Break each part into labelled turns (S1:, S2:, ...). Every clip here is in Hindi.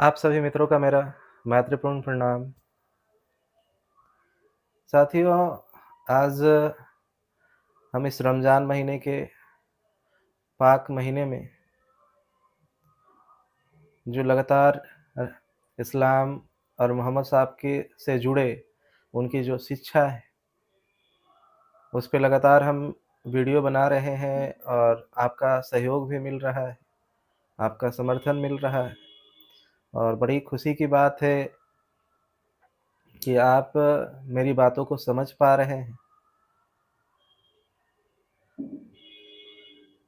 S1: आप सभी मित्रों का मेरा मैत्रीपूर्ण प्रणाम। साथियों, आज हम इस रमज़ान महीने के पाक महीने में जो लगातार अ, इस्लाम और मोहम्मद साहब के से जुड़े उनकी जो शिक्षा है, उस पे लगातार हम वीडियो बना रहे हैं और आपका सहयोग भी मिल रहा है, आपका समर्थन मिल रहा है और बड़ी खुशी की बात है कि आप मेरी बातों को समझ पा रहे हैं।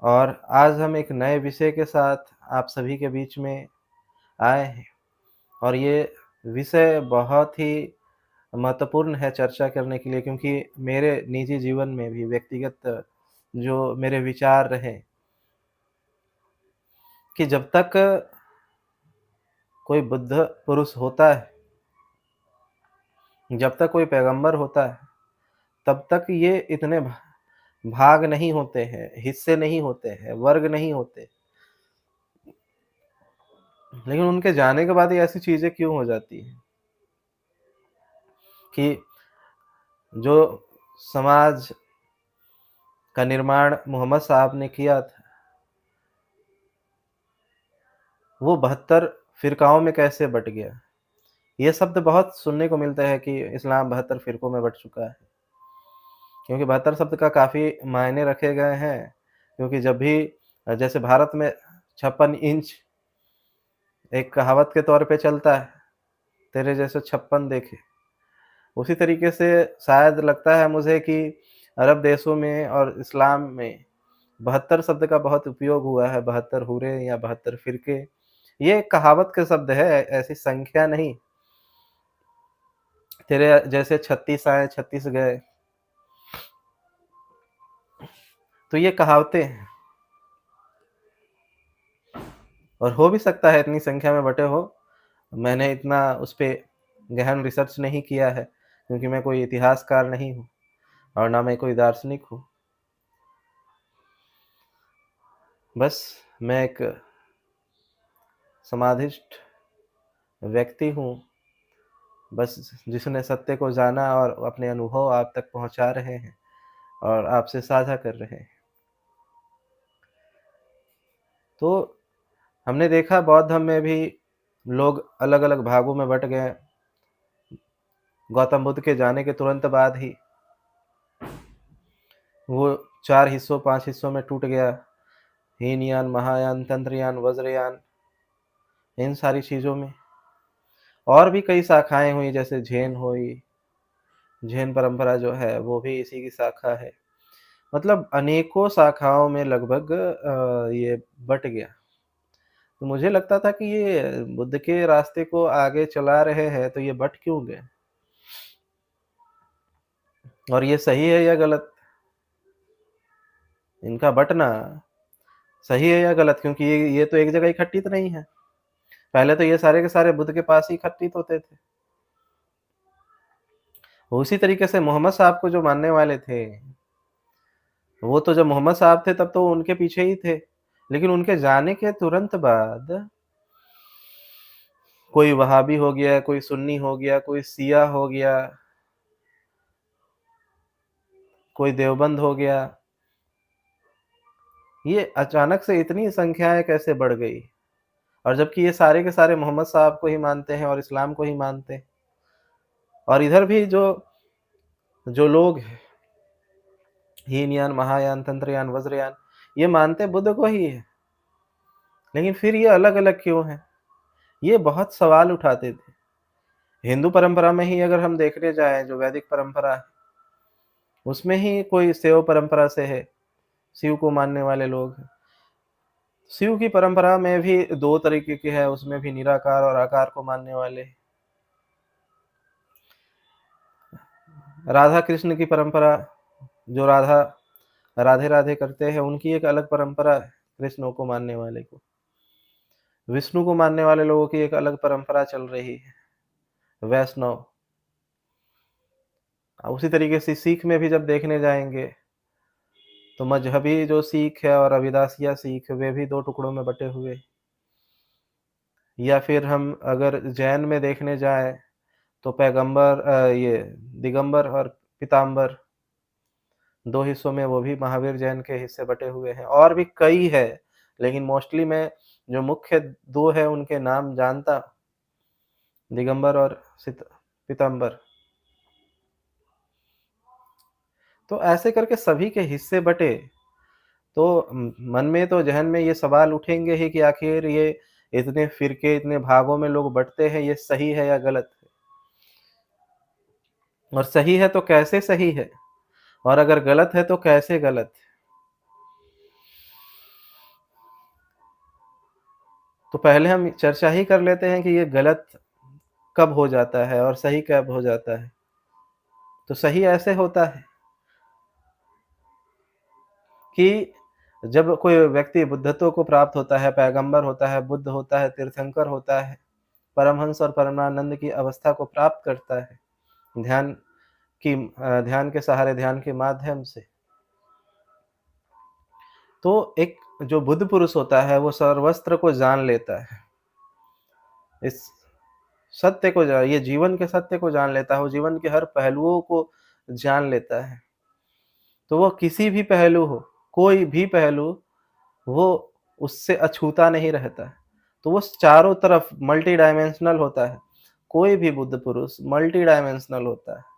S1: और आज हम एक नए विषय के साथ आप सभी के बीच में आए हैं और ये विषय बहुत ही महत्वपूर्ण है चर्चा करने के लिए, क्योंकि मेरे निजी जीवन में भी व्यक्तिगत जो मेरे विचार रहे कि जब तक कोई बुद्ध पुरुष होता है, जब तक कोई पैगंबर होता है, तब तक ये इतने भाग नहीं होते हैं, हिस्से नहीं होते हैं, वर्ग नहीं होते। लेकिन उनके जाने के बाद ये ऐसी चीज़ें क्यों हो जाती हैं कि जो समाज का निर्माण मोहम्मद साहब ने किया था, वो 72 फ़िरक़ाओं में कैसे बँट गया? ये शब्द बहुत सुनने को मिलता है कि इस्लाम 72 फ़िरक़ों में बँट चुका है, क्योंकि 72 शब्द का काफ़ी मायने रखे गए हैं, क्योंकि जब भी जैसे भारत में 56 इंच एक कहावत के तौर पे चलता है, तेरे जैसे 56 देखे। उसी तरीके से शायद लगता है मुझे कि अरब देशों में और इस्लाम में 72 शब्द का बहुत उपयोग हुआ है, 72 हूरें या 72 फ़िरके। ये कहावत के शब्द है, ऐसी संख्या नहीं। तेरे जैसे 36 आए, 36 गए। तो ये कहावतें हैं और हो भी सकता है इतनी संख्या में बँटे हो। मैंने इतना उस पे गहन रिसर्च नहीं किया है, क्योंकि मैं कोई इतिहासकार नहीं हूँ और ना मैं कोई दार्शनिक हूँ। बस मैं एक समाधिष्ठ व्यक्ति हूँ, बस जिसने सत्य को जाना और अपने अनुभव आप तक पहुँचा रहे हैं और आपसे साझा कर रहे हैं। तो हमने देखा बौद्ध धर्म में भी लोग अलग-अलग भागों में बँट गए। गौतम बुद्ध के जाने के तुरंत बाद ही वो 4 हिस्सों, 5 हिस्सों में टूट गया। हीनयान, महायान, तंत्रयान, वज्रयान, इन सारी चीज़ों में। और भी कई शाखाएँ हुई, जैसे झेन हुई, झेन परंपरा जो है वो भी इसी की शाखा है। मतलब अनेकों शाखाओं में लगभग ये बँट गया। तो मुझे लगता था कि ये बुद्ध के रास्ते को आगे चला रहे हैं, तो ये बँट क्यों गए? और ये सही है या गलत? इनका बँटना सही है या गलत? क्योंकि ये तो एक जगह इकट्ठित नहीं है। पहले तो ये सारे के सारे बुद्ध के पास ही इकट्ठित होते थे। उसी तरीके से मोहम्मद साहब को जो मानने वाले थे, वो तो जब मोहम्मद साहब थे तब तो उनके पीछे ही थे। लेकिन उनके जाने के तुरंत बाद कोई वहाबी हो गया, कोई सुन्नी हो गया, कोई शिया हो गया, कोई देवबंद हो गया। ये अचानक से इतनी संख्याएँ कैसे बढ़ गई? और जबकि ये सारे के सारे मोहम्मद साहब को ही मानते हैं और इस्लाम को ही मानते हैं। और इधर भी जो जो लोग हैं, हीनयान, महायान, तंत्रयान, वज्रयान, ये मानते बुद्ध को ही है। लेकिन फिर ये अलग-अलग क्यों हैं? ये बहुत सवाल उठाते थे। हिंदू परंपरा में ही अगर हम देखने जाएँ, जो वैदिक परंपरा है, उसमें ही कोई शैव परंपरा से है, शिव को मानने वाले लोग हैं। शिव की परंपरा में भी 2 तरीके की है, उसमें भी निराकार और आकार को मानने वाले। राधा कृष्ण की परंपरा, जो राधे-राधे करते हैं, उनकी एक अलग परंपरा है, कृष्ण को मानने वाले को। विष्णु को मानने वाले लोगों की एक अलग परंपरा चल रही है, वैष्णव। उसी तरीके से सीख में भी जब देखने जाएँगे, तो मज़हबी जो सीख है और अविदासिया सीख, वे भी 2 टुकड़ों में बँटे हुए। या फिर हम अगर जैन में देखने जाएँ तो पैगंबर ये दिगंबर और पीताम्बर 2 हिस्सों में वो भी महावीर जैन के हिस्से बँटे हुए हैं, और भी कई है, लेकिन मोस्टली मैं जो मुख्य 2 है उनके नाम जानता, दिगंबर और पीताम्बर। तो ऐसे करके सभी के हिस्से बँटे, तो मन में तो ज़हन में ये सवाल उठेंगे ही कि आखिर ये इतने फ़िरके, इतने भागों में लोग बँटते हैं, ये सही है या गलत है? और सही है तो कैसे सही है? और अगर गलत है तो कैसे गलत है? तो पहले हम चर्चा ही कर लेते हैं कि ये गलत कब हो जाता है और सही कब हो जाता है। तो सही ऐसे होता है कि जब कोई व्यक्ति बुद्धत्व को प्राप्त होता है, पैगंबर होता है, बुद्ध होता है, तीर्थंकर होता है, परमहंस और परमानंद की अवस्था को प्राप्त करता है, ध्यान ध्यान के सहारे, ध्यान के माध्यम से। तो एक जो बुद्ध पुरुष होता है, वो सर्वस्त्र को जान लेता है। इस सत्य को ये जीवन के सत्य को जान लेता है, वो जीवन के हर पहलुओं को जान लेता है। तो वो किसी भी पहलू हो, कोई भी पहलू, वो उससे अछूता नहीं रहता है। तो वो चारों तरफ मल्टी डायमेंशनल होता है। कोई भी बुद्ध पुरुष मल्टी डायमेंशनल होता है।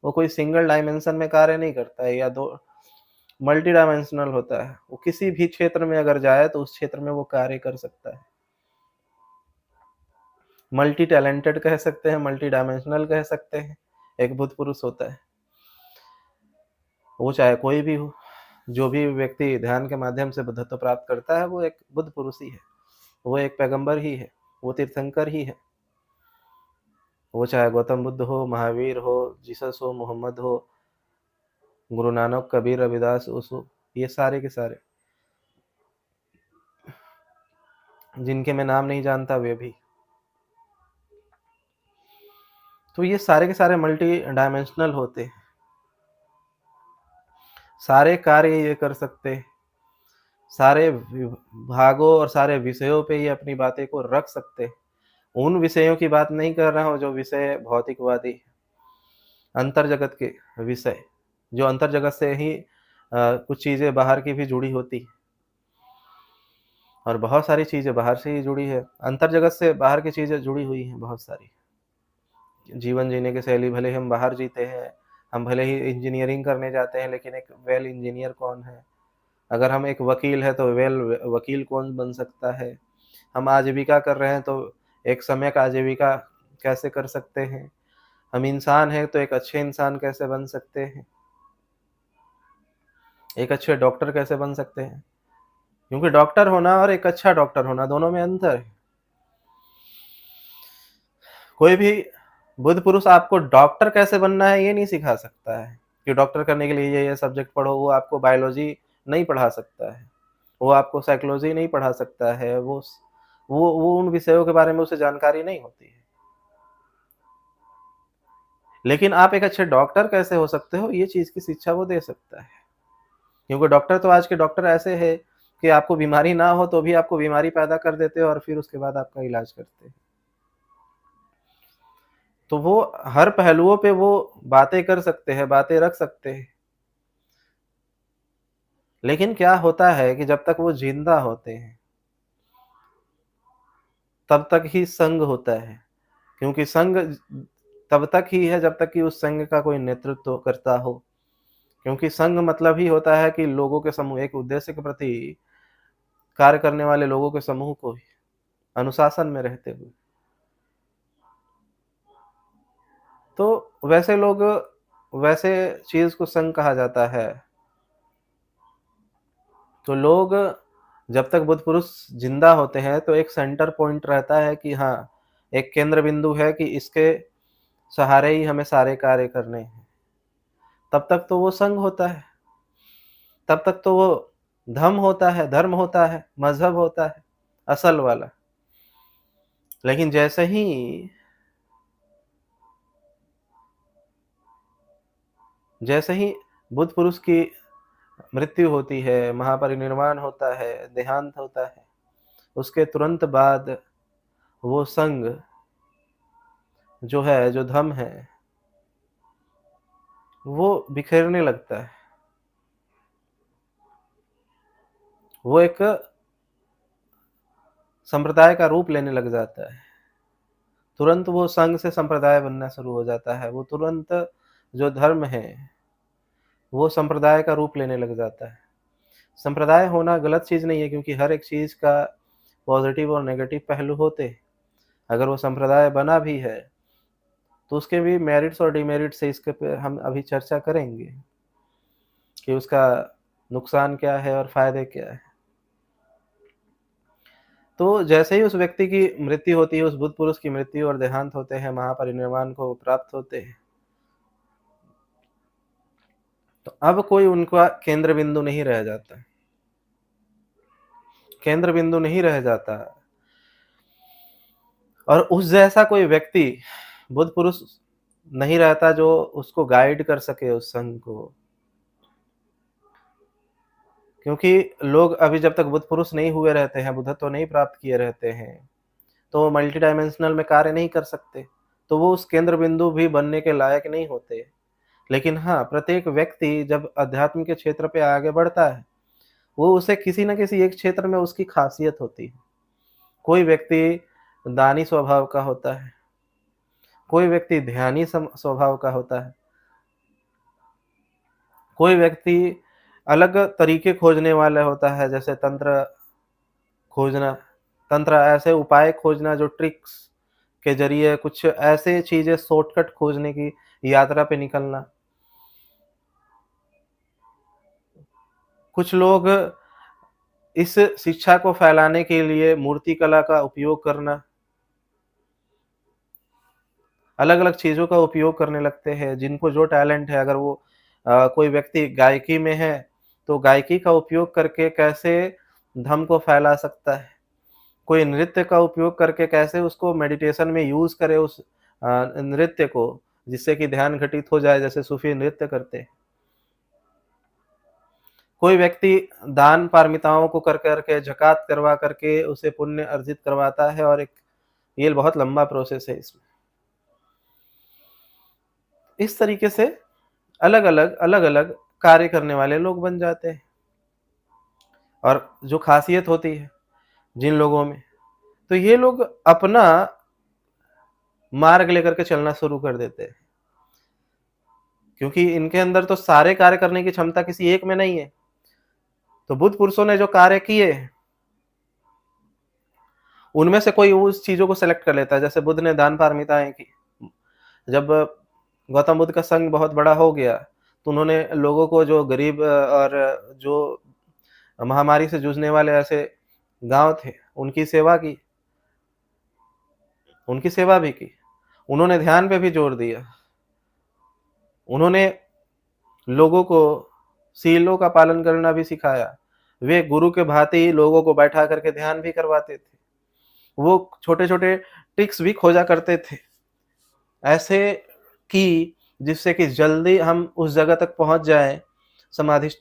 S1: वो कोई सिंगल डायमेंशन में कार्य नहीं करता है या दो, मल्टी डायमेंशनल होता है। वो किसी भी क्षेत्र में अगर जाए तो उस क्षेत्र में वो कार्य कर सकता है। मल्टी टैलेंटेड कह सकते हैं, मल्टी डायमेंशनल कह सकते हैं, एक बुद्ध पुरुष होता है। वो चाहे कोई भी हो, जो भी व्यक्ति ध्यान के माध्यम से बुद्धत्व प्राप्त करता है, वो एक बुद्ध पुरुष ही है, वो एक पैगंबर ही है, वो तीर्थंकर ही है। वो चाहे गौतम बुद्ध हो, महावीर हो, जीसस हो, मोहम्मद हो, गुरु नानक, कबीर, रविदास, ओशो, ये सारे के सारे, जिनके मैं नाम नहीं जानता वे भी। तो ये सारे के सारे मल्टी डायमेंशनल होते हैं। सारे कार्य ये कर सकते हैं, सारे भागों और सारे विषयों पे ये अपनी बातें को रख सकते हैं। उन विषयों की बात नहीं कर रहा हूँ जो विषय भौतिकवादी, अंतर जगत के विषय, जो अंतर जगत से ही कुछ चीज़ें बाहर की भी जुड़ी होती हैं, और बहुत सारी चीज़ें बाहर से ही जुड़ी है। अंतर जगत से बाहर की चीज़ें जुड़ी हुई हैं बहुत सारी। जीवन जीने की शैली भले ही हम बाहर जीते हैं, हम भले ही इंजीनियरिंग करने जाते हैं, लेकिन एक वेल इंजीनियर कौन है? अगर हम एक वकील है तो वेल वकील कौन बन सकता है? हम आजीविका कर रहे हैं तो एक सम्यक आजीविका कैसे कर सकते हैं? हम इंसान हैं तो एक अच्छे इंसान कैसे बन सकते हैं? एक अच्छे डॉक्टर कैसे बन सकते हैं? क्योंकि डॉक्टर होना और एक अच्छा डॉक्टर होना दोनों में अंतर है। कोई भी बुद्ध पुरुष आपको डॉक्टर कैसे बनना है ये नहीं सिखा सकता है कि डॉक्टर करने के लिए ये सब्जेक्ट पढ़ो। वो आपको बायोलॉजी नहीं पढ़ा सकता है, वो आपको साइकोलॉजी नहीं पढ़ा सकता है, वो उन विषयों के बारे में उसे जानकारी नहीं होती है। लेकिन आप एक अच्छे डॉक्टर कैसे हो सकते हो, ये चीज़ की शिक्षा वो दे सकता है। क्योंकि डॉक्टर तो आज के डॉक्टर ऐसे हैं कि आपको बीमारी ना हो तो भी आपको बीमारी पैदा कर देते हैं और फिर उसके बाद आपका इलाज करते हैं। तो वो हर पहलुओं पे वो बातें कर सकते हैं, बातें रख सकते हैं। लेकिन क्या होता है कि जब तक वो ज़िंदा होते हैं, तब तक ही संघ होता है। क्योंकि संघ तब तक ही है जब तक कि उस संघ का कोई नेतृत्व करता हो। क्योंकि संघ मतलब ही होता है कि लोगों के समूह, एक उद्देश्य के प्रति कार्य करने वाले लोगों के समूह को ही, अनुशासन में रहते हुए। तो वैसे लोग, वैसे चीज़ को संघ कहा जाता है। तो लोग जब तक बुद्ध पुरुष ज़िंदा होते हैं तो एक सेंटर पॉइंट रहता है कि हाँ, एक केंद्र बिंदु है कि इसके सहारे ही हमें सारे कार्य करने हैं। तब तक तो वो संघ होता है, तब तक तो वो धर्म होता है, मज़हब होता है, असल वाला। लेकिन जैसे ही बुद्ध पुरुष की मृत्यु होती है, महापरिनिर्वाण होता है, देहांत होता है, उसके तुरंत बाद वो संग जो है, जो धम है, वो बिखरने लगता है। वो एक संप्रदाय का रूप लेने लग जाता है। तुरंत वो संघ से संप्रदाय बनना शुरू हो जाता है। वो तुरंत जो धर्म है, वो संप्रदाय का रूप लेने लग जाता है। संप्रदाय होना गलत चीज़ नहीं है, क्योंकि हर एक चीज़ का पॉज़िटिव और नेगेटिव पहलू होते हैं। अगर वो संप्रदाय बना भी है, तो उसके भी मेरिट्स और डिमेरिट्स है, इसके पे हम अभी चर्चा करेंगे कि उसका नुकसान क्या है और फ़ायदे क्या हैं। तो जैसे ही उस व्यक्ति की मृत्यु होती है, उस बुद्ध पुरुष की मृत्यु और देहांत होते हैं, महापरिनिर्वाण को प्राप्त होते हैं, तो अब कोई उनका केंद्र बिंदु नहीं रह जाता। केंद्र बिंदु नहीं रह जाता। और उस जैसा कोई व्यक्ति, बुद्ध पुरुष नहीं रहता जो उसको गाइड कर सके उस संघ को। क्योंकि लोग अभी जब तक बुद्ध पुरुष नहीं हुए रहते हैं, बुद्धत्व तो नहीं प्राप्त किए रहते हैं, तो मल्टी डायमेंशनल में कार्य नहीं कर सकते। तो वो उस केंद्र बिंदु भी बनने के लायक नहीं होते। लेकिन हाँ, प्रत्येक व्यक्ति जब अध्यात्म के क्षेत्र पे आगे बढ़ता है, वो उसे किसी न किसी एक क्षेत्र में उसकी खासियत होती है। कोई व्यक्ति दानी स्वभाव का होता है, कोई व्यक्ति ध्यानी स्वभाव का होता है, कोई व्यक्ति अलग तरीके खोजने वाला होता है, जैसे तंत्र खोजना, तंत्र ऐसे उपाय खोजना जो ट्रिक्स के ज़रिए कुछ ऐसे चीज़ें शॉर्टकट खोजने की यात्रा पे निकलना। कुछ लोग इस शिक्षा को फैलाने के लिए मूर्ति कला का उपयोग करना, अलग-अलग चीज़ों का उपयोग करने लगते हैं। जिनको जो टैलेंट है, अगर वो कोई व्यक्ति गायकी में है, तो गायकी का उपयोग करके कैसे धर्म को फैला सकता है। कोई नृत्य का उपयोग करके कैसे उसको मेडिटेशन में यूज़ करे उस नृत्य को, जिससे कि ध्यान घटित हो जाए, जैसे सूफ़ी नृत्य करते हैं। कोई व्यक्ति दान पारमिताओं को कर के, ज़कात करवा करके उसे पुण्य अर्जित करवाता है, और एक ये बहुत लंबा प्रोसेस है इसमें। इस तरीके से अलग-अलग कार्य करने वाले लोग बन जाते हैं। और जो ख़ासियत होती है जिन लोगों में, तो ये लोग अपना मार्ग लेकर के चलना शुरू कर देते हैं। क्योंकि इनके अंदर तो सारे कार्य करने की क्षमता किसी एक में नहीं है। तो बुद्ध पुरुषों ने जो कार्य किए, उनमें से कोई उस चीज़ों को सेलेक्ट कर लेता है। जैसे बुद्ध ने दान पारमिताएँ की। जब गौतम बुद्ध का संघ बहुत बड़ा हो गया, तो उन्होंने लोगों को, जो गरीब और जो महामारी से जूझने वाले ऐसे गाँव थे, उनकी सेवा की। उनकी सेवा भी की। उन्होंने ध्यान पे भी जोर दिया। उन्होंने लोगों को सीलों का पालन करना भी सिखाया। वे गुरु के भांति लोगों को बैठा करके ध्यान भी करवाते थे। वो छोटे-छोटे ट्रिक्स भी खोजा करते थे, ऐसे कि जिससे कि जल्दी हम उस जगह तक पहुँच जाएँ, समाधिष्ठ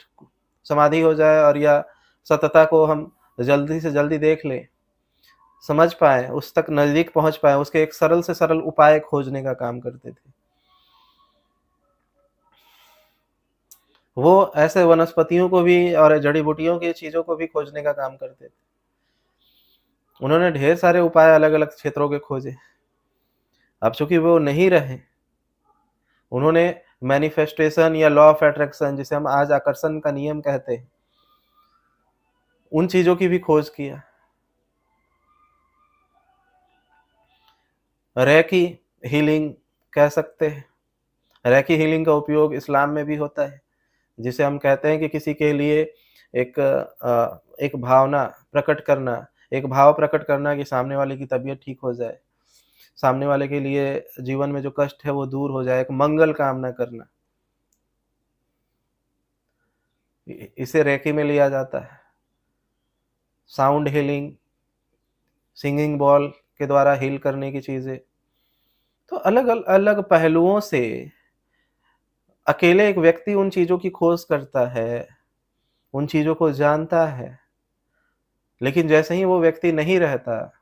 S1: समाधि हो जाए, और या सतता को हम जल्दी से जल्दी देख लें, समझ पाएँ, उस तक नज़दीक पहुँच पाएँ। उसके एक सरल से सरल उपाय खोजने का काम करते थे। वो ऐसे वनस्पतियों को भी और जड़ी-बूटियों की चीज़ों को भी खोजने का काम करते थे। उन्होंने ढेर सारे उपाय अलग-अलग क्षेत्रों के खोजे। अब चूँकि वो नहीं रहे, उन्होंने मैनिफेस्टेशन या लॉ ऑफ अट्रैक्शन, जिसे हम आज आकर्षण का नियम कहते हैं, उन चीज़ों की भी खोज किया। रेकी हीलिंग कह सकते हैं। रेकी हीलिंग का उपयोग इस्लाम में भी होता है, जिसे हम कहते हैं कि किसी के लिए एक भावना प्रकट करना, एक भाव प्रकट करना कि सामने वाले की तबीयत ठीक हो जाए। सामने वाले के लिए जीवन में जो कष्ट है वो दूर हो जाए, एक मंगल कामना करना। इसे रेकी में लिया जाता है। साउंड हीलिंग, सिंगिंग बॉल के द्वारा हील करने की चीज़ें। तो अलग पहलुओं से अकेले एक व्यक्ति उन चीज़ों की खोज करता है, उन चीज़ों को जानता है, लेकिन जैसे ही वो व्यक्ति नहीं रहता,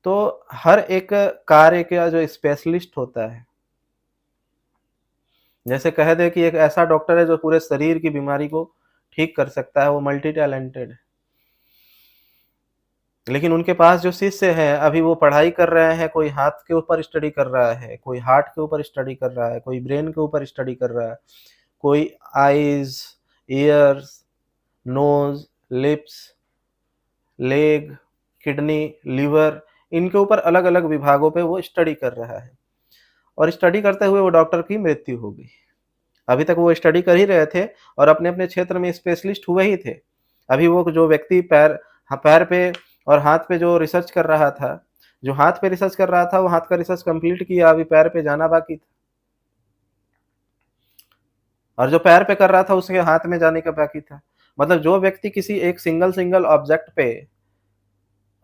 S1: तो हर एक कार्य का जो स्पेशलिस्ट होता है, जैसे कह दें कि एक ऐसा डॉक्टर है जो पूरे शरीर की बीमारी को ठीक कर सकता है, वो मल्टी टैलेंटेड है। लेकिन उनके पास जो शिष्य हैं, अभी वो पढ़ाई कर रहे हैं, कोई हाथ के ऊपर स्टडी कर रहा है, कोई हार्ट के ऊपर स्टडी कर रहा है, कोई ब्रेन के ऊपर स्टडी कर रहा है, कोई eyes, ears, nose, lips, leg, kidney, liver, इनके ऊपर अलग-अलग विभागों पे वो स्टडी कर रहा है और स्टडी करते हुए वो डॉक्टर की मृत्यु हो गई। अभी तक वो स्टडी कर ही रहे थे और अपने-अपने क्षेत्र में स्पेशलिस्ट हुए ही थे। अभी वो जो व्यक्ति पैर पे और हाथ पे जो रिसर्च कर रहा था, जो हाथ पे रिसर्च कर रहा था, वो हाथ का रिसर्च कंप्लीट किया, अभी पैर पे जाना बाकी था। और जो पैर पे कर रहा था, उसके हाथ में जाने का बाकी था। मतलब जो व्यक्ति किसी एक सिंगल ऑब्जेक्ट पे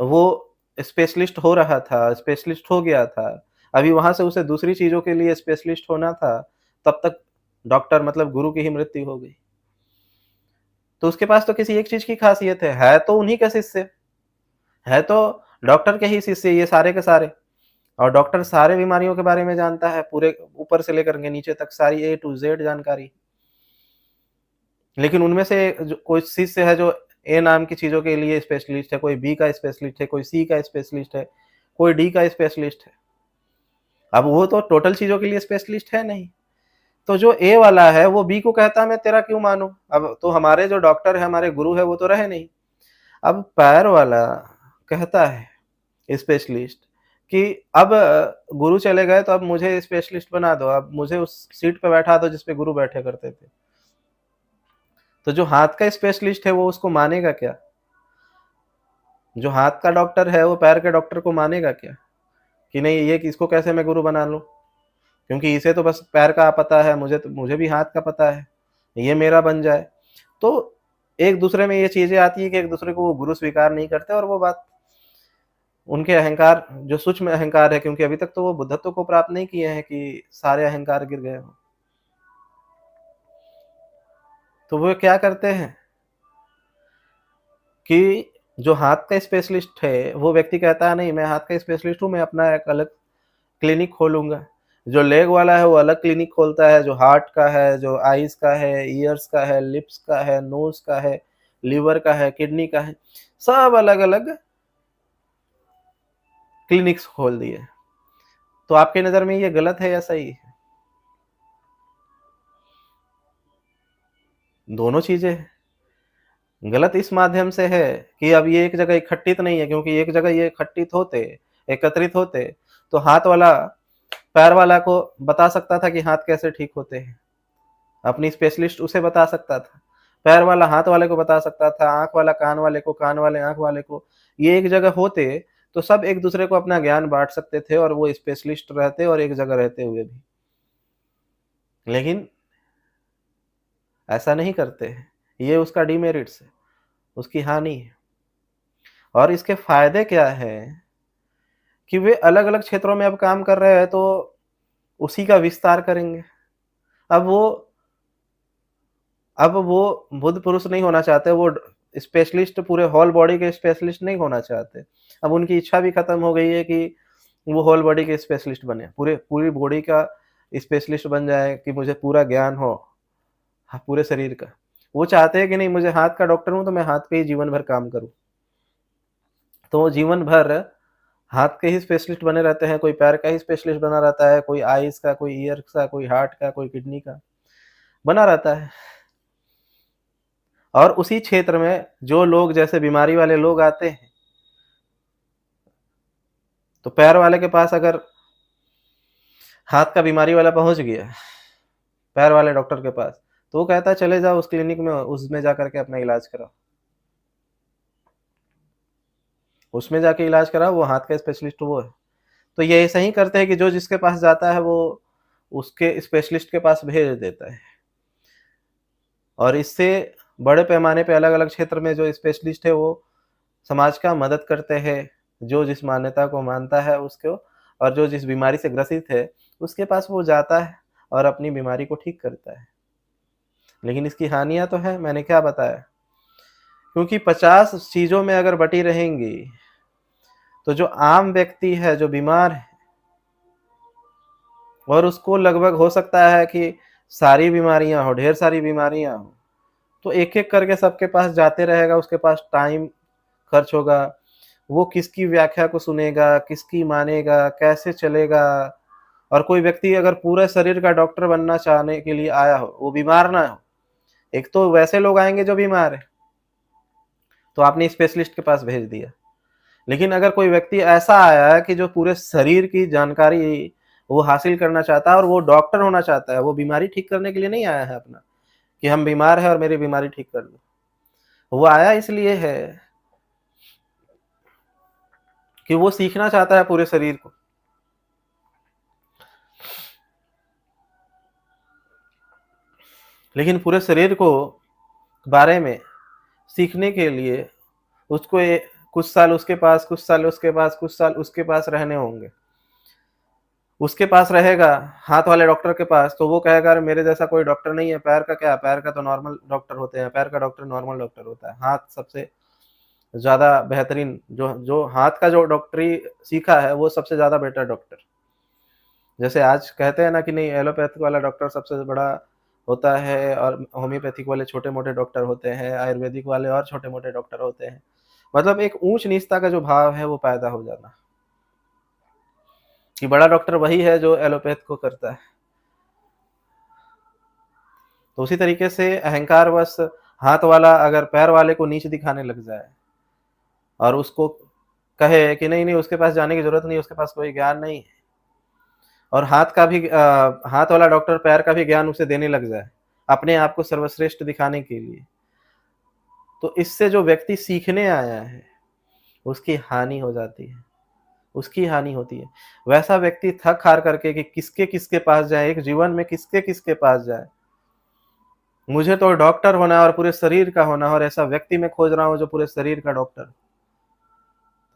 S1: वो स्पेशलिस्ट हो रहा था, स्पेशलिस्ट हो गया था, अभी वहाँ से उसे दूसरी चीज़ों के लिए स्पेशलिस्ट होना था, तब तक डॉक्टर मतलब गुरु की ही मृत्यु हो गई। तो उसके पास तो किसी एक चीज़ की ख़ासियत है तो उन्हीं के शिष्य, है तो डॉक्टर के ही शिष्य ये सारे के सारे। और डॉक्टर सारे बीमारियों के बारे में जानता है, पूरे ऊपर से लेकर के नीचे तक सारी ए टू ज़ेड जानकारी। लेकिन उनमें से जो कोई शिष्य है जो ए नाम की चीज़ों के लिए स्पेशलिस्ट है, कोई बी का स्पेशलिस्ट है, कोई सी का स्पेशलिस्ट है, कोई डी का स्पेशलिस्ट है। अब वो तो टोटल चीज़ों के लिए स्पेशलिस्ट है नहीं। तो जो ए वाला है वो बी को कहता है मैं तेरा क्यों मानूँ? अब तो हमारे जो डॉक्टर है, हमारे गुरु है वो तो रहे नहीं। अब पैर वाला कहता है स्पेशलिस्ट कि अब गुरु चले गए तो अब मुझे स्पेशलिस्ट बना दो, अब मुझे उस सीट पे बैठा दो जिस पे गुरु बैठे करते थे। तो जो हाथ का स्पेशलिस्ट है वो उसको मानेगा क्या? जो हाथ का डॉक्टर है वो पैर के डॉक्टर को मानेगा क्या? कि नहीं ये इसको कैसे मैं गुरु बना लूँ? क्योंकि इसे तो बस पैर का पता है, मुझे भी हाथ का पता है, ये मेरा बन जाए। तो एक दूसरे में ये चीज़ें आती हैं कि एक दूसरे को वो गुरु स्वीकार नहीं करते और वो बात उनके अहंकार जो सूक्ष्म अहंकार है, क्योंकि अभी तक तो वो बुद्धत्व को प्राप्त नहीं किए हैं कि सारे अहंकार गिर गए हों। तो वो क्या करते हैं कि जो हाथ का स्पेशलिस्ट है, वो व्यक्ति कहता है नहीं मैं हाथ का स्पेशलिस्ट हूँ, मैं अपना एक अलग क्लिनिक खोलूँगा। जो लेग वाला है वो अलग क्लिनिक खोलता है, जो हार्ट का है, जो आईज़ का है, ईयर्स का है, लिप्स का है, नोज़ का है, लिवर का है, किडनी का है, सब अलग-अलग क्लिनिक्स खोल दिए। तो आपकी नज़र में ये गलत है या सही है? दोनों चीज़ें हैं। गलत इस माध्यम से है कि अब ये एक जगह इकट्ठित नहीं है, क्योंकि एक जगह ये एकत्रित होते, तो हाथ वाला पैर वाला को बता सकता था कि हाथ कैसे ठीक होते हैं। अपनी स्पेशलिस्ट उसे बता सकता था। पैर वाला हाथ वाले को बता सकता था, आँख वाला कान वाले को, कान वाले आँख वाले को। ये एक जगह होते, तो सब एक-दूसरे को अपना ज्ञान बाँट सकते थे और वो स्पेशलिस्ट रहते और एक जगह रहते हुए भी। लेकिन ऐसा नहीं करते हैं। ये उसका डिमेरिट्स है, उसकी हानि है। और इसके फ़ायदे क्या हैं कि वे अलग-अलग क्षेत्रों में अब काम कर रहे हैं, तो उसी का विस्तार करेंगे। अब वो अब वो बुद्ध पुरुष नहीं होना चाहते, वो स्पेशलिस्ट पूरे होल बॉडी के स्पेशलिस्ट नहीं होना चाहते। अब उनकी इच्छा भी खत्म हो गई है कि वो होल बॉडी के स्पेशलिस्ट बने, पूरी बॉडी का स्पेशलिस्ट बन जाए कि मुझे पूरा ज्ञान हो, हाँ, पूरे शरीर का। वो चाहते हैं कि नहीं मुझे हाथ का डॉक्टर हूँ तो मैं हाथ पे ही जीवन भर काम करूँ। तो वो जीवन भर हाथ के ही स्पेशलिस्ट बने रहते हैं, कोई पैर का ही स्पेशलिस्ट बना रहता है, कोई आईज़ का, कोई ईयर्स का, कोई हार्ट का, कोई किडनी का, बना रहता है। और उसी क्षेत्र में जो लोग जैसे बीमारी वाले लोग आते हैं, तो पैर वाले के पास अगर हाथ का बीमारी वाला पहुँच गया, पैर वाले डॉक्टर के पास, तो वो कहता है चले जाओ उस क्लिनिक में, उसमें जाकर के अपना इलाज कराओ। उसमें जाके इलाज कराओ, वो हाथ का स्पेशलिस्ट वो है। तो ये ऐसा ही करते हैं कि जो जिसके पास जाता है वो उसके स्पेशलिस्ट के पास भेज देता है। और इससे बड़े पैमाने पे अलग-अलग क्षेत्र में जो स्पेशलिस्ट है वो समाज का मदद करते हैं, जो जिस मान्यता को मानता है उसको, और जो जिस बीमारी से ग्रसित है, उसके पास वो जाता है और अपनी बीमारी को ठीक करता है। लेकिन इसकी हानियाँ तो हैं, मैंने क्या बताया? क्योंकि 50 चीज़ों में अगर बटी रहेंगी, तो जो आम व्यक्ति है, जो बीमार है और उसको लगभग हो सकता है कि सारी बीमारियाँ हो, ढेर सारी बीमारियाँ हो, तो एक-एक करके सबके पास जाते रहेगा, उसके पास टाइम खर्च होगा, वो किसकी व्याख्या को सुनेगा, किसकी मानेगा, कैसे चलेगा। और कोई व्यक्ति अगर पूरे शरीर का डॉक्टर बनना चाहने के लिए आया हो, वो बीमार ना हो, एक तो वैसे लोग आएँगे जो बीमार हैं, तो आपने स्पेशलिस्ट के पास भेज दिया। लेकिन अगर कोई व्यक्ति ऐसा आया है कि जो पूरे शरीर की जानकारी वो हासिल करना चाहता है और वो डॉक्टर होना चाहता है, वो बीमारी ठीक करने के लिए नहीं आया है अपना, कि हम बीमार हैं और मेरी बीमारी ठीक कर दो। वो आया इसलिए है कि वो सीखना चाहता है पूरे शरीर को। लेकिन पूरे शरीर को बारे में सीखने के लिए उसको कुछ साल उसके पास, कुछ साल उसके पास, कुछ साल उसके पास रहने होंगे। उसके पास रहेगा, हाथ वाले डॉक्टर के पास, तो वो कहेगा अरे मेरे जैसा कोई डॉक्टर नहीं है, पैर का क्या, पैर का तो नॉर्मल डॉक्टर होते हैं, पैर का डॉक्टर नॉर्मल डॉक्टर होता है। हाथ सबसे ज़्यादा बेहतरीन, जो जो हाथ का जो डॉक्टरी सीखा है वो सबसे ज़्यादा बेटर डॉक्टर। जैसे आज कहते हैं ना कि नहीं, एलोपैथिक वाला डॉक्टर सबसे बड़ा होता है और होम्योपैथिक वाले छोटे-मोटे डॉक्टर होते हैं, आयुर्वेदिक वाले और छोटे-मोटे डॉक्टर होते हैं। मतलब एक ऊँच-नीचता का जो भाव है वो पैदा हो जाना, कि बड़ा डॉक्टर वही है जो एलोपैथ को करता है। तो उसी तरीके से अहंकारवश हाथ वाला अगर पैर वाले को नीच दिखाने लग जाए और उसको कहे कि नहीं, नहीं उसके पास जाने की ज़रूरत नहीं, उसके पास कोई ज्ञान नहीं है, और हाथ वाला डॉक्टर पैर का भी ज्ञान उसे देने लग जाए, अपने आप को सर्वश्रेष्ठ दिखाने के लिए, तो इससे जो व्यक्ति सीखने आया है, उसकी हानि हो जाती है, उसकी हानि होती है। वैसा व्यक्ति थक-हार करके कि किसके-किसके पास जाए, एक जीवन में किसके-किसके पास जाए। मुझे तो डॉक्टर होना है और पूरे शरीर का होना है और ऐसा व्यक्ति मैं खोज रहा हूँ जो पूरे शरीर का डॉक्टर।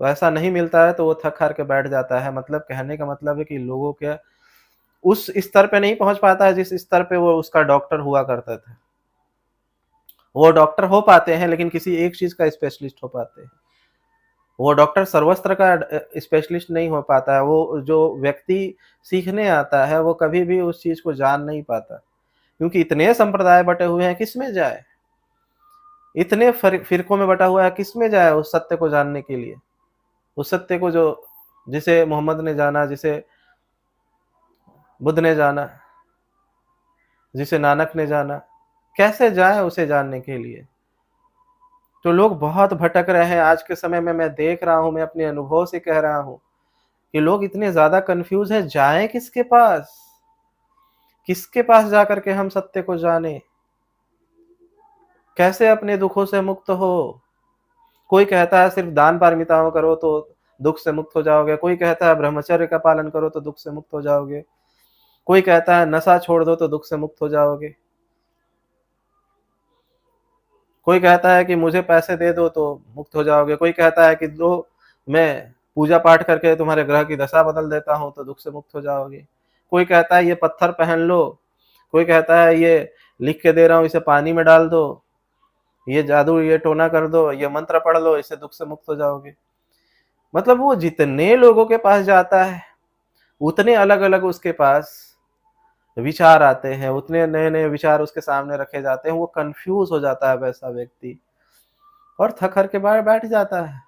S1: तो ऐसा नहीं मिलता है तो वो थक-हार के बैठ जाता है। मतलब कहने का मतलब है कि लोगों के उस स्तर पे नहीं पहुँच पाता है जिस स्तर पे वो उसका डॉक्टर हुआ करता था। वो डॉक्टर हो पाते हैं लेकिन किसी एक चीज़ का स्पेशलिस्ट हो पाते हैं। वो डॉक्टर सर्वस्त्र का स्पेशलिस्ट नहीं हो पाता है। वो जो व्यक्ति सीखने आता है वो कभी भी उस चीज़ को जान नहीं पाता। क्योंकि इतने संप्रदाय बटे हुए हैं, किसमें जाए? इतने फ़िरकों में बटा हुआ है, किसमें जाए उस सत्य को जानने के लिए? उस सत्य को जो जिसे मोहम्मद ने जाना, जिसे बुद्ध ने जाना, जिसे नानक ने जाना, कैसे जाए उसे जानने के लिए? तो लोग बहुत भटक रहे हैं आज के समय में, मैं देख रहा हूँ, मैं अपने अनुभव से कह रहा हूँ कि लोग इतने ज़्यादा कन्फ्यूज़ हैं, जाएँ किसके पास? किसके पास जाकर के हम सत्य को जानें? कैसे अपने दुखों से मुक्त हो? कोई कहता है सिर्फ़ दान पारमिताओं करो तो दुःख से मुक्त हो जाओगे, कोई कहता है ब्रह्मचर्य का पालन करो तो दुःख से मुक्त हो जाओगे, कोई कहता है नशा छोड़ दो तो दुःख से मुक्त हो जाओगे, कोई कहता है कि मुझे पैसे दे दो तो मुक्त हो जाओगे, कोई कहता है कि लो मैं पूजा-पाठ करके तुम्हारे ग्रह की दशा बदल देता हूँ तो दुःख से मुक्त हो जाओगे, कोई कहता है ये पत्थर पहन लो, कोई कहता है ये लिख के दे रहा हूँ इसे पानी में डाल दो, ये जादू, ये टोना कर दो, ये मंत्र पढ़ लो, इससे दुःख से मुक्त हो जाओगे। मतलब वो जितने लोगों के पास जाता है, उतने अलग-अलग उसके पास विचार आते हैं, उतने नए-नए विचार उसके सामने रखे जाते हैं, वो कन्फ्यूज़ हो जाता है वैसा व्यक्ति और थक-हार के बैठ जाता है।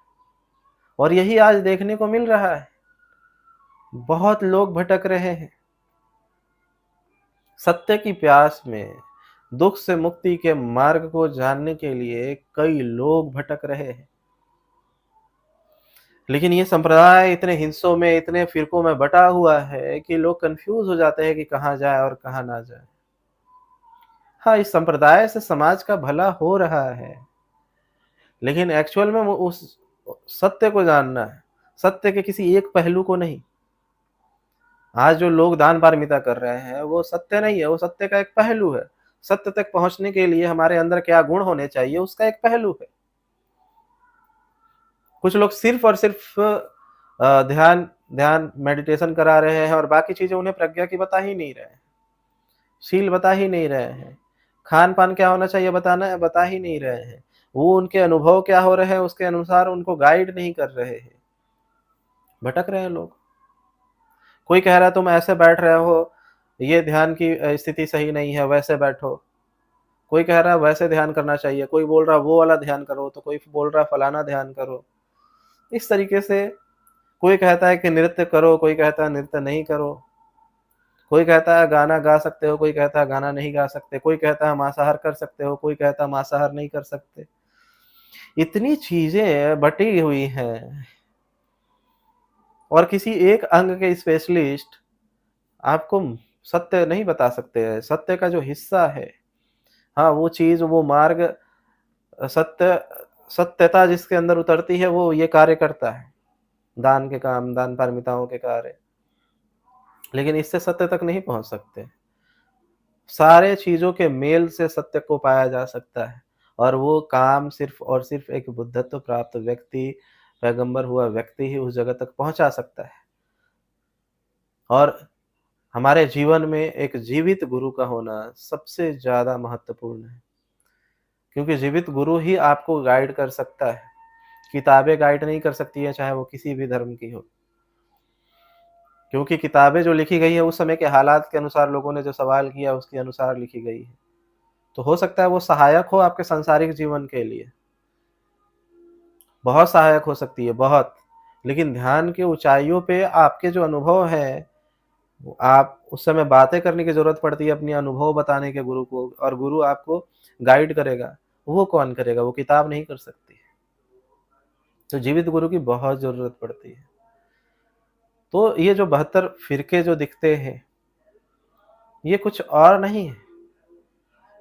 S1: और यही आज देखने को मिल रहा है। बहुत लोग भटक रहे हैं। सत्य की प्यास में, दुःख से मुक्ति के मार्ग को जानने के लिए कई लोग भटक रहे हैं। लेकिन ये संप्रदाय इतने हिस्सों में, इतने फ़िरकों में बँटा हुआ है कि लोग कन्फ्यूज़ हो जाते हैं कि कहाँ जाएँ और कहाँ ना जाएँ। हाँ, इस संप्रदाय से समाज का भला हो रहा है, लेकिन एक्चुअल में वो उस सत्य को जानना है, सत्य के किसी एक पहलू को नहीं। आज जो लोग दान पारमिता कर रहे हैं, वो सत्य नहीं है, वो सत्य का एक पहलू है। सत्य तक पहुँचने के लिए हमारे अंदर क्या गुण होने चाहिए, उसका एक पहलू है। कुछ लोग सिर्फ़ और सिर्फ़ ध्यान ध्यान मेडिटेशन करा रहे हैं और बाकी चीज़ें उन्हें प्रज्ञा की बता ही नहीं रहे हैं। शील बता ही नहीं रहे हैं। खान-पान क्या होना चाहिए बता ही नहीं रहे हैं। वो उनके अनुभव क्या हो रहे हैं उसके अनुसार उनको गाइड नहीं कर रहे हैं। भटक रहे हैं लोग। कोई कह रहा है तुम ऐसे बैठ रहे हो, ये ध्यान की स्थिति सही नहीं है, वैसे बैठो। कोई कह रहा है वैसे ध्यान करना चाहिए, कोई बोल रहा है वो वाला ध्यान करो, तो कोई बोल रहा है फलाना ध्यान करो। इस तरीके से कोई कहता है कि नृत्य करो, कोई कहता है नृत्य नहीं करो। कोई कहता है गाना गा सकते हो, कोई कहता है गाना नहीं गा सकते, कोई कहता है मांसाहार कर सकते हो, कोई कहता है मांसाहार नहीं कर सकते। इतनी चीज़ें बटी हुई हैं और किसी एक अंग के स्पेशलिस्ट आपको सत्य नहीं बता सकते हैं। सत्य का जो हिस्सा है, हाँ, वो चीज़, वो मार्ग, सत्यता जिसके अंदर उतरती है, वो ये कार्य करता है। दान के काम, दान पारमिताओं के कार्य। लेकिन इससे सत्य तक नहीं पहुँच सकते। सारे चीज़ों के मेल से सत्य को पाया जा सकता है और वो काम सिर्फ़ और सिर्फ़ एक बुद्धत्व प्राप्त व्यक्ति, पैगंबर हुआ व्यक्ति ही उस जगह तक पहुँचा सकता है। और हमारे जीवन में एक जीवित गुरु का होना सबसे ज़्यादा महत्वपूर्ण है, क्योंकि जीवित गुरु ही आपको गाइड कर सकता है। किताबें गाइड नहीं कर सकती हैं, चाहे वो किसी भी धर्म की हो। क्योंकि किताबें जो लिखी गई है उस समय के हालात के अनुसार, लोगों ने जो सवाल किया उसके अनुसार लिखी गई है। तो हो सकता है वो सहायक हो आपके सांसारिक जीवन के लिए, बहुत सहायक हो सकती है, बहुत। लेकिन ध्यान की ऊँचाइयों पे आपके जो अनुभव हैं, वो आप उस समय बातें करने की ज़रूरत पड़ती है अपने अनुभव बताने के गुरु को, और गुरु आपको गाइड करेगा। वो कौन करेगा? वो किताब नहीं कर सकती। तो जीवित गुरु की बहुत ज़रूरत पड़ती है। तो ये जो 72 फ़िरके जो दिखते हैं, ये कुछ और नहीं है।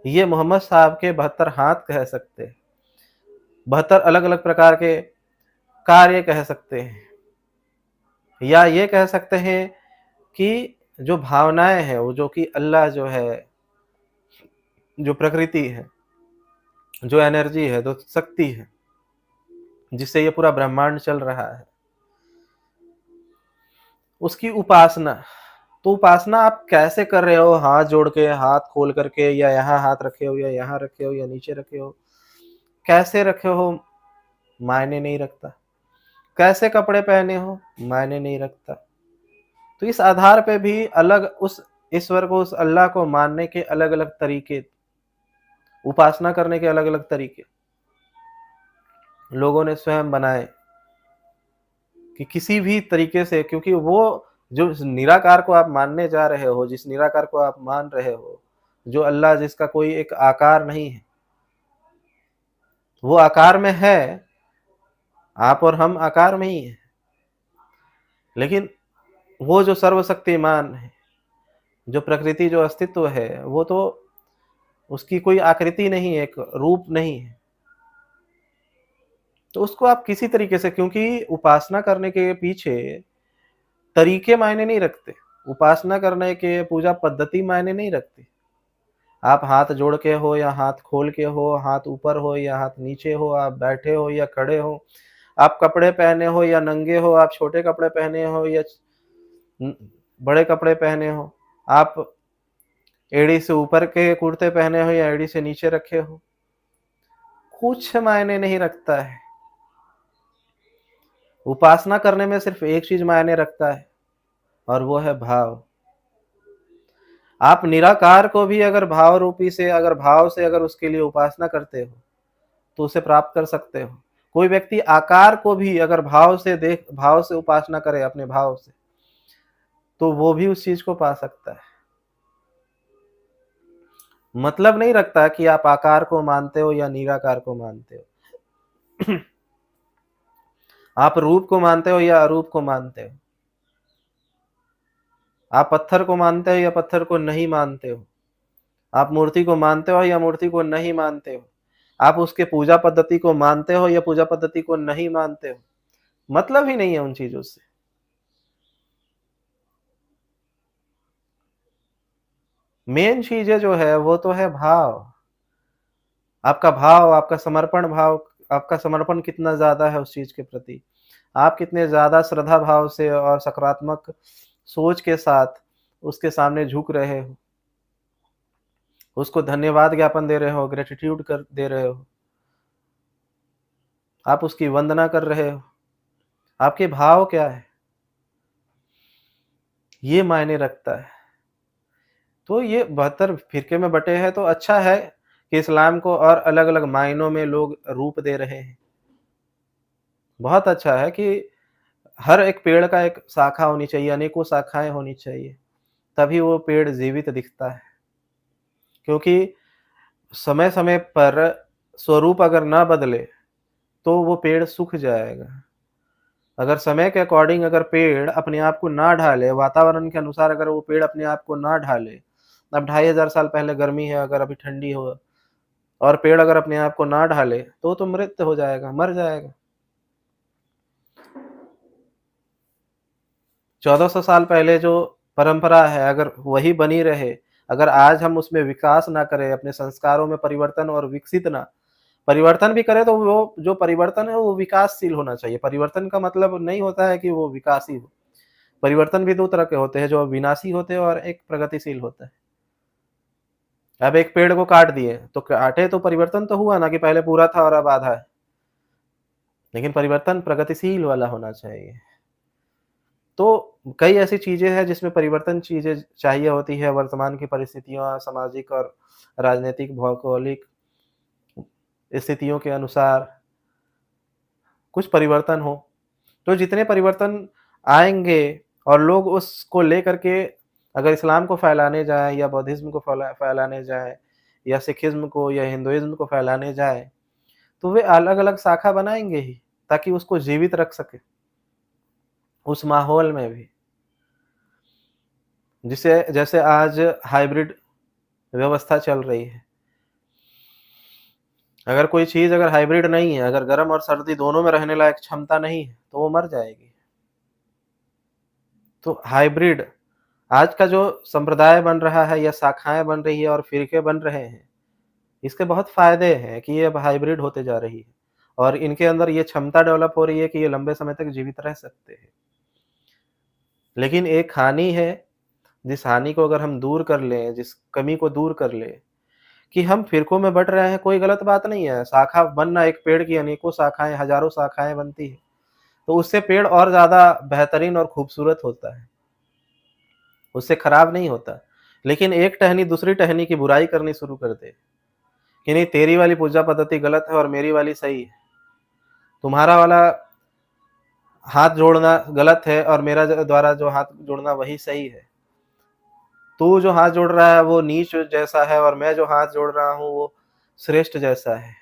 S1: ये मोहम्मद साहब के 72 हाथ कह सकते हैं। 72 अलग-अलग प्रकार के कार्य कह सकते हैं। या ये कह सकते हैं कि जो भावनाएँ हैं, वो जो कि अल्लाह जो है, जो प्रकृति है, जो एनर्जी है, जो शक्ति है, जिससे ये पूरा ब्रह्मांड चल रहा है, उसकी उपासना। तो उपासना आप कैसे कर रहे हो? हाथ जोड़ के, हाथ खोल करके, या यहाँ हाथ रखे हो, या यहाँ रखे हो, या नीचे रखे हो, कैसे रखे हो, मायने नहीं रखता। कैसे कपड़े पहने हो, मायने नहीं रखता। तो इस आधार पे भी अलग, उस ईश्वर को, उस अल्लाह को मानने के अलग-अलग तरीके, उपासना करने के अलग-अलग तरीके लोगों ने स्वयं बनाए कि किसी भी तरीके से, क्योंकि वो जो निराकार को आप मानने जा रहे हो, जिस निराकार को आप मान रहे हो, जो अल्लाह जिसका कोई एक आकार नहीं है, वो आकार में है, आप और हम आकार में ही हैं। लेकिन वो जो सर्वशक्तिमान है, जो प्रकृति, जो अस्तित्व है, वो तो, उसकी कोई आकृति नहीं है, एक रूप नहीं है। तो उसको आप किसी तरीके से, क्योंकि उपासना करने के पीछे तरीके मायने नहीं रखते। उपासना करने के पूजा पद्धति मायने नहीं रखती। आप हाथ जोड़ के हो या हाथ खोल के हो, हाथ ऊपर हो या हाथ नीचे हो, आप बैठे हो या खड़े हो, आप कपड़े पहने हो या नंगे हो, आप छोटे कपड़े पहने हो या बड़े कपड़े पहने हो, आप एड़ी से ऊपर के कुर्ते पहने हो या एड़ी से नीचे रखे हो, कुछ मायने नहीं रखता है। उपासना करने में सिर्फ एक चीज मायने रखता है, और वो है भाव। आप निराकार को भी अगर भाव रूपी से, अगर भाव से अगर उसके लिए उपासना करते हो, तो उसे प्राप्त कर सकते हो। कोई व्यक्ति आकार को भी अगर भाव से देख, भाव से उपासना करे अपने भाव से, तो वो भी उस चीज को पा सकता है। मतलब नहीं रखता कि आप आकार को मानते हो या निराकार को मानते हो। आप रूप को मानते हो या अरूप को मानते हो, आप पत्थर को मानते हो या पत्थर को नहीं मानते हो, आप मूर्ति को मानते हो या मूर्ति को नहीं मानते हो, आप उसके पूजा पद्धति को मानते हो या पूजा पद्धति को नहीं मानते हो, मतलब ही नहीं है उन चीजों से। मेन चीजें जो है वो तो है भाव। आपका भाव, आपका समर्पण भाव, आपका समर्पण कितना ज्यादा है उस चीज के प्रति, आप कितने ज्यादा श्रद्धा भाव से और सकारात्मक सोच के साथ उसके सामने झुक रहे हो, उसको धन्यवाद ज्ञापन दे रहे हो, ग्रेटिट्यूड कर दे रहे हो, आप उसकी वंदना कर रहे हो, आपके भाव क्या है? ये मायने रखता है। तो ये 72 फ़िरके में बँटे हैं, तो अच्छा है कि इस्लाम को और अलग-अलग मायनों में लोग रूप दे रहे हैं। बहुत अच्छा है कि हर एक पेड़ का एक शाखा होनी चाहिए, अनेकों शाखाएँ होनी चाहिए, तभी वो पेड़ जीवित दिखता है। क्योंकि समय-समय पर स्वरूप अगर ना बदले, तो वो पेड़ सूख जाएगा। अगर समय के अकॉर्डिंग अगर पेड़ अपने आप को ना ढाले, वातावरण के अनुसार अगर वो पेड़ अपने आप को ना ढाले, अब 2500 साल पहले गर्मी है, अगर अभी ठंडी हो और पेड़ अगर अपने आप को ना ढाले, तो मृत हो जाएगा, मर जाएगा। 1400 साल पहले जो परंपरा है, अगर वही बनी रहे, अगर आज हम उसमें विकास ना करें, अपने संस्कारों में परिवर्तन और विकसित ना परिवर्तन भी करें, तो वो जो परिवर्तन है वो विकासशील होना चाहिए। परिवर्तन का मतलब नहीं होता है कि वो विकासी हो। परिवर्तन भी 2 तरह के होते हैं, जो विनाशी होते हैं और एक प्रगतिशील होता है। अब एक पेड़ को काट दिए, तो काटे तो परिवर्तन तो हुआ ना कि पहले पूरा था और अब आधा है। लेकिन परिवर्तन प्रगतिशील वाला होना चाहिए। तो कई ऐसी चीज़ें हैं जिसमें परिवर्तन चीज़ें चाहिए होती है वर्तमान की परिस्थितियाँ, सामाजिक और राजनैतिक, भौगोलिक स्थितियों के अनुसार कुछ परिवर्तन हो। तो जितने परिवर्तन आएँगे और लोग उसको लेकर के अगर इस्लाम को फैलाने जाएँ या बौद्धिज़्म को फैलाने जाएँ या सिखिज़्म को या हिंदुइज़्म को फैलाने जाएँ, तो वे अलग-अलग शाखा बनाएँगे ही, ताकि उसको जीवित रख सकें, उस माहौल में भी। जिसे जैसे आज हाइब्रिड व्यवस्था चल रही है। अगर कोई चीज़ अगर हाइब्रिड नहीं है, अगर गर्म और सर्दी दोनों में रहने लायक क्षमता नहीं है, तो वो मर जाएगी। तो हाइब्रिड आज का जो संप्रदाय बन रहा है या शाखाएँ बन रही है और फ़िरके बन रहे हैं, इसके बहुत फ़ायदे हैं कि ये अब हाइब्रिड होते जा रही है और इनके अंदर ये क्षमता डेवलप हो रही है कि ये लंबे समय तक जीवित रह सकते हैं। लेकिन एक हानि है, जिस हानि को अगर हम दूर कर लें, जिस कमी को दूर कर लें कि हम फ़िरकों में बँट रहे हैं, कोई गलत बात नहीं है। शाखा बनना एक पेड़ की अनेकों शाखाएँ, हज़ारों शाखाएँ बनती हैं, तो उससे पेड़ और ज़्यादा बेहतरीन और खूबसूरत होता है, उससे खराब नहीं होता। लेकिन एक टहनी दूसरी टहनी की बुराई करनी शुरू कर दे, कि नहीं तेरी वाली पूजा पद्धति गलत है और मेरी वाली सही है। तुम्हारा वाला हाथ जोड़ना गलत है और मेरा द्वारा जो हाथ जोड़ना वही सही है। तू जो हाथ जोड़ रहा है वो नीच जैसा है और मैं जो हाथ जोड़ रहा हूँ वो श्रेष्ठ जैसा है।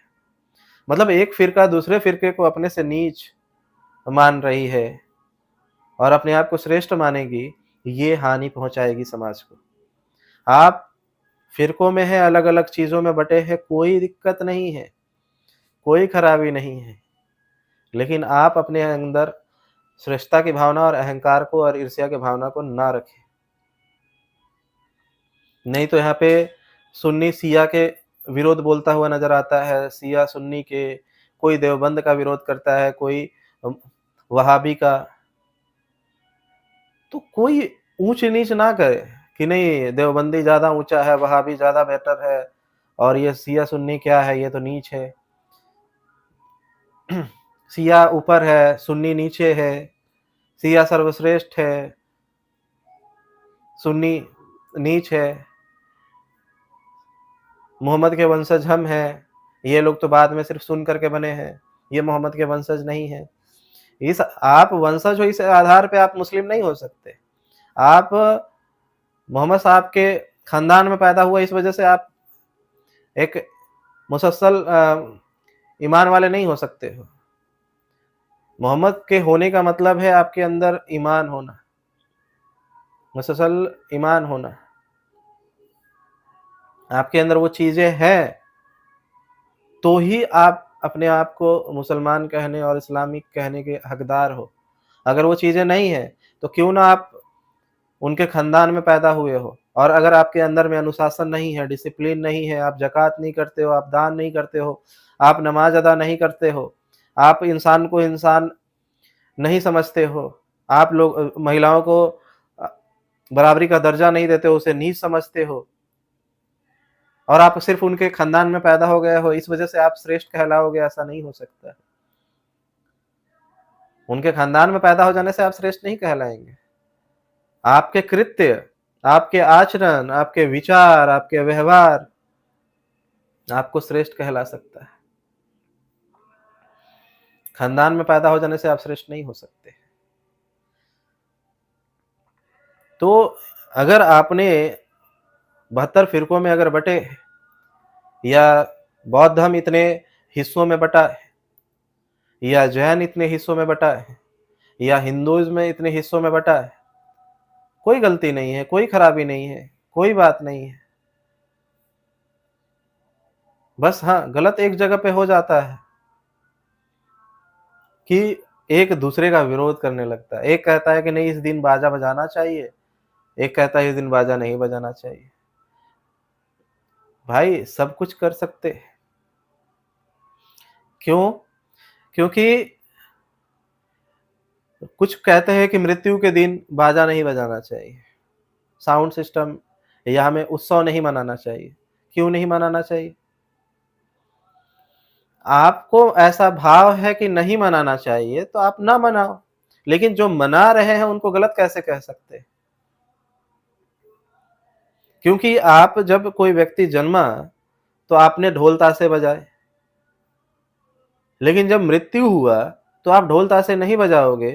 S1: मतलब एक फ़िरका दूसरे फ़िरके को अपने से नीच मान रही है और अपने आप को श्रेष्ठ मानेगी, ये हानि पहुँचाएगी समाज को। आप फ़िरकों में हैं, अलग-अलग चीज़ों में बँटे हैं, कोई दिक्कत नहीं है, कोई खराबी नहीं है। लेकिन आप अपने अंदर श्रेष्ठता की भावना और अहंकार को और ईर्ष्या की भावना को ना रखें। नहीं तो यहाँ पे सुन्नी शिया के विरोध बोलता हुआ नज़र आता है, शिया सुन्नी के, कोई देवबंद का विरोध करता है, कोई अ, वहाबी का। तो कोई ऊँच-नीच ना करे कि नहीं देवबंदी ज़्यादा ऊँचा है, वहाबी ज़्यादा बेहतर है और ये शिया सुन्नी क्या है, ये तो नीच है। शिया ऊपर है, सुन्नी नीचे है, शिया सर्वश्रेष्ठ है, सुन्नी नीच है, मोहम्मद के वंशज हम हैं, ये लोग तो बाद में सिर्फ़ सुन कर के बने हैं, ये मोहम्मद के वंशज नहीं हैं। इस आप वंशज हो इस आधार पे आप मुस्लिम नहीं हो सकते। आप मोहम्मद साहब के खानदान में पैदा हुए इस वजह से आप एक मुसलसल ईमान वाले नहीं हो सकते हो। मोहम्मद के होने का मतलब है आपके अंदर ईमान होना, मुसलसल ईमान होना। आपके अंदर वो चीज़ें हैं, तो ही आप अपने आप को मुसलमान कहने और इस्लामिक कहने के हकदार हो। अगर वो चीज़ें नहीं हैं, तो क्यों ना आप उनके खानदान में पैदा हुए हो और अगर आपके अंदर में अनुशासन नहीं है, डिसिप्लिन नहीं है, आप ज़कात नहीं करते हो, आप दान नहीं करते हो, आप नमाज़ अदा नहीं करते हो, आप इंसान को इंसान नहीं समझते हो, आप लोग महिलाओं को अ, बराबरी का दर्जा नहीं देते हो, उसे नीच समझते हो और आप सिर्फ़ उनके खानदान में पैदा हो गए हो, इस वजह से आप श्रेष्ठ कहलाओगे, ऐसा नहीं हो सकता। उनके खानदान में पैदा हो जाने से आप श्रेष्ठ नहीं कहलाएँगे। आपके कृत्य, आपके आचरण, आपके विचार, आपके व्यवहार आपको श्रेष्ठ कहला सकता है। खानदान में पैदा हो जाने से आप श्रेष्ठ नहीं हो सकते। तो अगर आपने 72 फ़िरकों में अगर बँटे, या बौद्ध धर्म इतने हिस्सों में बँटा है, या जैन इतने हिस्सों में बँटा है, या हिंदुइज़्म में इतने हिस्सों में बँटा है, कोई गलती नहीं है, कोई खराबी नहीं है, कोई बात नहीं है। बस हाँ, गलत एक जगह पे हो जाता है कि एक दूसरे का विरोध करने लगता है। एक कहता है कि नहीं, इस दिन बाजा बजाना चाहिए, एक कहता है इस दिन बाजा नहीं बजाना चाहिए। भाई सब कुछ कर सकते हैं। क्यों? क्योंकि कुछ कहते हैं कि मृत्यु के दिन बाजा नहीं बजाना चाहिए, साउंड सिस्टम, या हमें उत्सव नहीं मनाना चाहिए। क्यों नहीं मनाना चाहिए? आपको ऐसा भाव है कि नहीं मनाना चाहिए तो आप ना मनाओ, लेकिन जो मना रहे हैं उनको गलत कैसे कह सकते हैं? क्योंकि आप जब कोई व्यक्ति जन्मा तो आपने ढोल ताशे बजाए, लेकिन जब मृत्यु हुआ तो आप ढोल ताशे नहीं बजाओगे।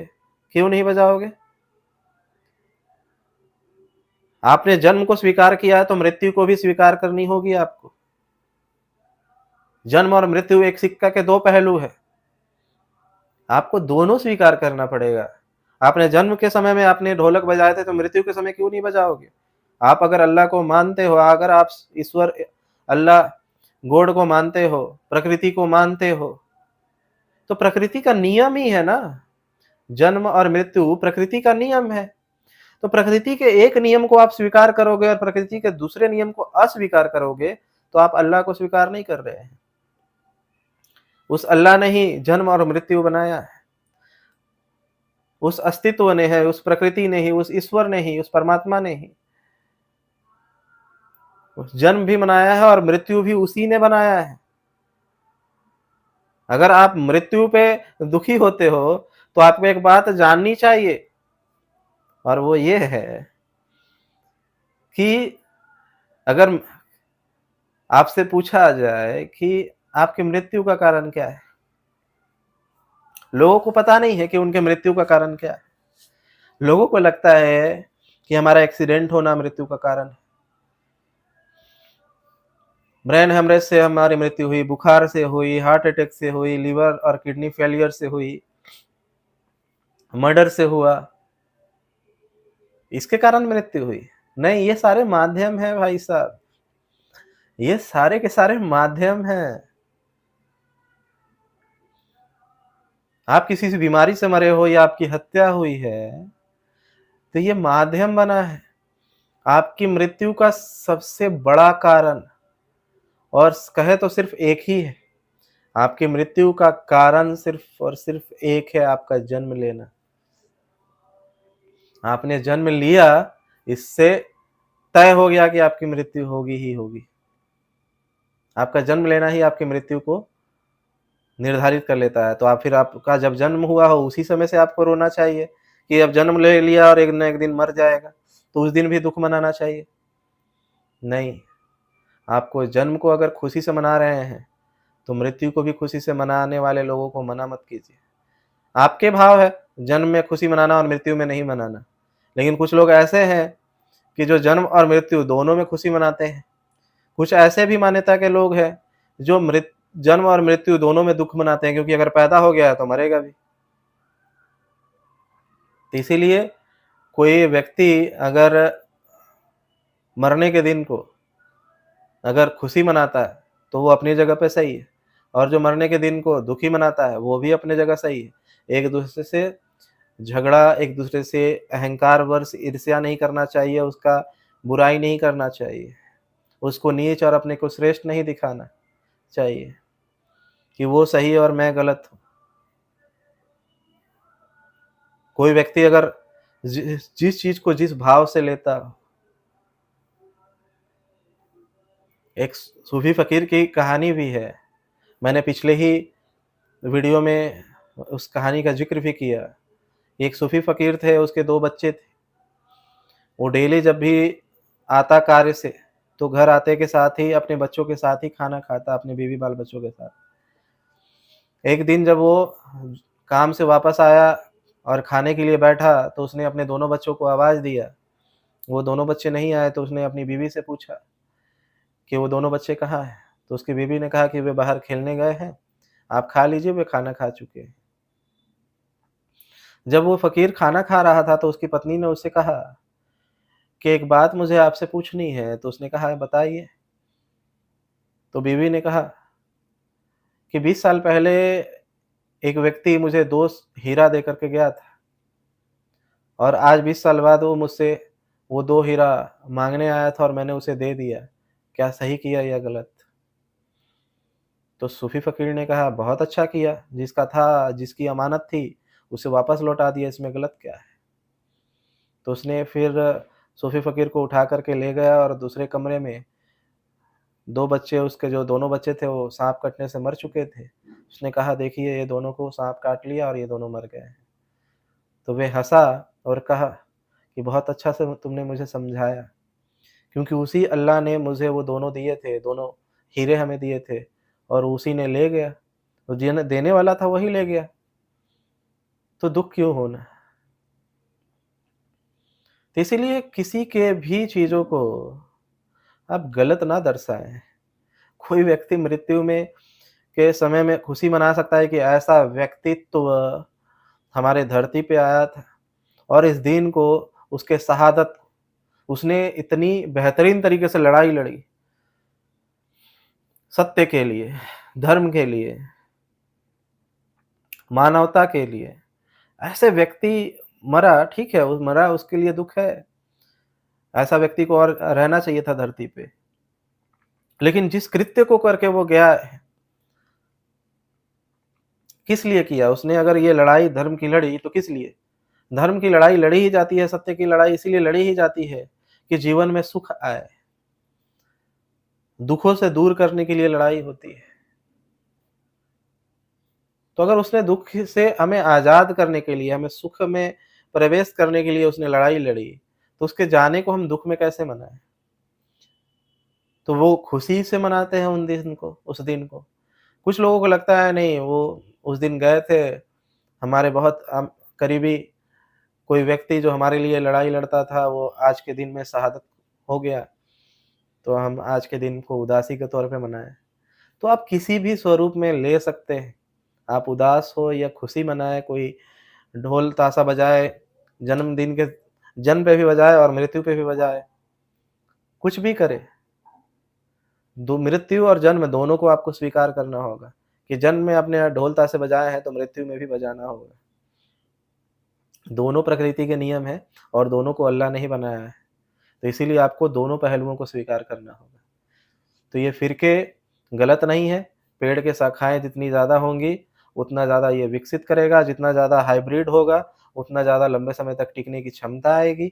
S1: क्यों नहीं बजाओगे? आपने जन्म को स्वीकार किया है तो मृत्यु को भी स्वीकार करनी होगी आपको। जन्म और मृत्यु एक सिक्का के दो पहलू है, आपको दोनों स्वीकार करना पड़ेगा। आपने जन्म के समय में आपने ढोलक बजाए थे तो मृत्यु के समय क्यों नहीं बजाओगे? आप अगर अल्लाह को मानते हो, अगर आप ईश्वर अल्लाह गॉड को मानते हो, प्रकृति को मानते हो, तो प्रकृति का नियम ही है ना, जन्म और मृत्यु प्रकृति का नियम है। तो प्रकृति के एक नियम को आप स्वीकार करोगे और प्रकृति के दूसरे नियम को अस्वीकार करोगे, तो आप अल्लाह को स्वीकार नहीं कर रहे हैं। उस अल्लाह ने ही जन्म और मृत्यु बनाया है, उस अस्तित्व ने है, उस प्रकृति ने ही, उस ईश्वर ने ही, उस परमात्मा ने ही उस जन्म भी बनाया है और मृत्यु भी उसी ने बनाया है। अगर आप मृत्यु पे दुखी होते हो तो आपको एक बात जाननी चाहिए, और वो ये है कि अगर आपसे पूछा जाए कि आपकी मृत्यु का कारण क्या है, लोगों को पता नहीं है कि उनके मृत्यु का कारण क्या है। लोगों को लगता है कि हमारा एक्सीडेंट होना मृत्यु का कारण है, ब्रेन हेमरेज से हमारी मृत्यु हुई, बुखार से हुई, हार्ट अटैक से हुई, लीवर और किडनी फेलियर से हुई, मर्डर से हुआ, इसके कारण मृत्यु हुई। नहीं, ये सारे माध्यम हैं भाई साहब, ये सारे के सारे माध्यम हैं। आप किसी से बीमारी से मरे हो या आपकी हत्या हुई है तो ये माध्यम बना है। आपकी मृत्यु का सबसे बड़ा कारण, और कहे तो सिर्फ एक ही है, आपकी मृत्यु का कारण सिर्फ और सिर्फ एक है, आपका जन्म लेना। आपने जन्म लिया, इससे तय हो गया कि आपकी मृत्यु होगी ही होगी। आपका जन्म लेना ही आपकी मृत्यु को निर्धारित कर लेता है। तो आप फिर आपका जब जन्म हुआ हो उसी समय से आपको रोना चाहिए कि अब जन्म ले लिया और एक न एक दिन मर जाएगा, तो उस दिन भी दुख मनाना चाहिए? नहीं, आपको जन्म को अगर खुशी से मना रहे हैं तो मृत्यु को भी खुशी से मनाने वाले लोगों को मना मत कीजिए। आपके भाव है जन्म में खुशी मनाना और मृत्यु में नहीं मनाना, लेकिन कुछ लोग ऐसे हैं कि जो जन्म और मृत्यु दोनों में खुशी मनाते हैं। कुछ ऐसे भी मान्यता के लोग हैं जो जन्म और मृत्यु दोनों में दुख मनाते हैं, क्योंकि अगर पैदा हो गया है तो मरेगा भी। तो इसीलिए कोई व्यक्ति अगर मरने के दिन को अगर खुशी मनाता है तो वो अपनी जगह पे सही है, और जो मरने के दिन को दुखी मनाता है वो भी अपनी जगह सही है। एक दूसरे से झगड़ा, एक दूसरे से अहंकारवश ईर्ष्या नहीं करना चाहिए, उसका बुराई नहीं करना चाहिए, उसको नीच और अपने को श्रेष्ठ नहीं दिखाना चाहिए कि वो सही है और मैं गलत हूँ। कोई व्यक्ति अगर जिस चीज़ को जिस भाव से लेता हो, एक सूफी फ़कीर की कहानी भी है, मैंने पिछले ही वीडियो में उस कहानी का ज़िक्र भी किया। एक सूफी फ़कीर थे, उसके 2 बच्चे थे। वो डेली जब भी आता कार्य से, तो घर आते के साथ ही अपने बच्चों के साथ ही खाना खाता, अपने बीवी बाल बच्चों के साथ। एक दिन जब वो काम से वापस आया और खाने के लिए बैठा, तो उसने अपने दोनों बच्चों को आवाज़ दिया। वो दोनों बच्चे नहीं आए, तो उसने अपनी बीवी से पूछा कि वो दोनों बच्चे कहाँ हैं? तो उसकी बीवी ने कहा कि वे बाहर खेलने गए हैं, आप खा लीजिए, वे खाना खा चुके हैं। जब वो फ़कीर खाना खा रहा था, तो उसकी पत्नी ने उससे कहा कि एक बात मुझे आपसे पूछनी है, तो उसने कहा बताइए। तो बीवी ने कहा कि 20 साल पहले एक व्यक्ति मुझे 2 हीरा दे कर के गया था और आज 20 साल बाद वो मुझसे वो 2 हीरा माँगने आया था और मैंने उसे दे दिया। क्या सही किया या गलत? तो सूफ़ी फ़कीर ने कहा बहुत अच्छा किया, जिसका था जिसकी अमानत थी, उसे वापस लौटा दिया, इसमें गलत क्या है? तो उसने फिर सूफ़ी फ़कीर को उठा कर के ले गया और दूसरे कमरे में 2 बच्चे उसके जो दोनों बच्चे थे वो साँप कटने से मर चुके थे। उसने कहा देखिए ये दोनों को साँप काट लिया और ये दोनों मर गए हैं। तो वे हँसा और कहा कि बहुत अच्छा से तुमने मुझे समझाया, क्योंकि उसी अल्लाह ने मुझे वो दोनों दिए थे, दोनों हीरे हमें दिए थे और उसी ने ले गया। तो जिन्हें देने वाला था वही ले गया, तो दुःख क्यों होना? तो इसीलिए किसी के भी चीज़ों को आप गलत ना दर्शाएँ। कोई व्यक्ति मृत्यु में के समय में खुशी मना सकता है कि ऐसा व्यक्तित्व हमारे धरती पे आया था और इस दिन को उसके शहादत उसने इतनी बेहतरीन तरीके से लड़ाई लड़ी, सत्य के लिए, धर्म के लिए, मानवता के लिए। ऐसे व्यक्ति मरा, ठीक है, वो मरा उसके लिए दुःख है। ऐसा व्यक्ति को और रहना चाहिए था धरती पे। लेकिन जिस कृत्य को करके वो गया है, किस लिए किया? उसने अगर ये लड़ाई धर्म की लड़ी तो किस लिए? धर्म की लड़ाई लड़ी ही जाती है, सत्य की लड़ाई इसीलिए लड़ी ही जाती है कि जीवन में सुख आए। दुखों से दूर करने के लिए लड़ाई होती है। तो अगर उसने दुःख से हमें आज़ाद करने के लिए, हमें सुख में प्रवेश करने के लिए उसने लड़ाई लड़ी, तो उसके जाने को हम दुःख में कैसे मनाएँ? तो वो खुशी से मनाते हैं उन दिन को उस दिन को। कुछ लोगों को लगता है नहीं वो उस दिन गए थे, हमारे बहुत करीबी कोई व्यक्ति जो हमारे लिए लड़ाई लड़ता था, वो आज के दिन में शहादत हो गया, तो हम आज के दिन को उदासी के तौर पे मनाएँ। तो आप किसी भी स्वरूप में ले सकते हैं। आप उदास हो या खुशी मनाएँ, कोई ढोल-ताशा बजाए, जन्मदिन के जन्म पे भी बजाए और मृत्यु पे भी बजाए, कुछ भी करे। दो मृत्यु और जन्म दोनों को आपको स्वीकार करना होगा कि जन्म में आपने ढोल-ताशे बजाए हैं, तो मृत्यु में भी बजाना होगा। दोनों प्रकृति के नियम हैं और दोनों को अल्लाह ने ही बनाया है। तो इसीलिए आपको दोनों पहलुओं को स्वीकार करना होगा। तो ये फ़िरके गलत नहीं है, पेड़ के शाखाएँ जितनी ज़्यादा होंगी, उतना ज़्यादा ये विकसित करेगा, जितना ज़्यादा हाइब्रिड होगा, उतना ज़्यादा लंबे समय तक टिकने की क्षमता आएगी।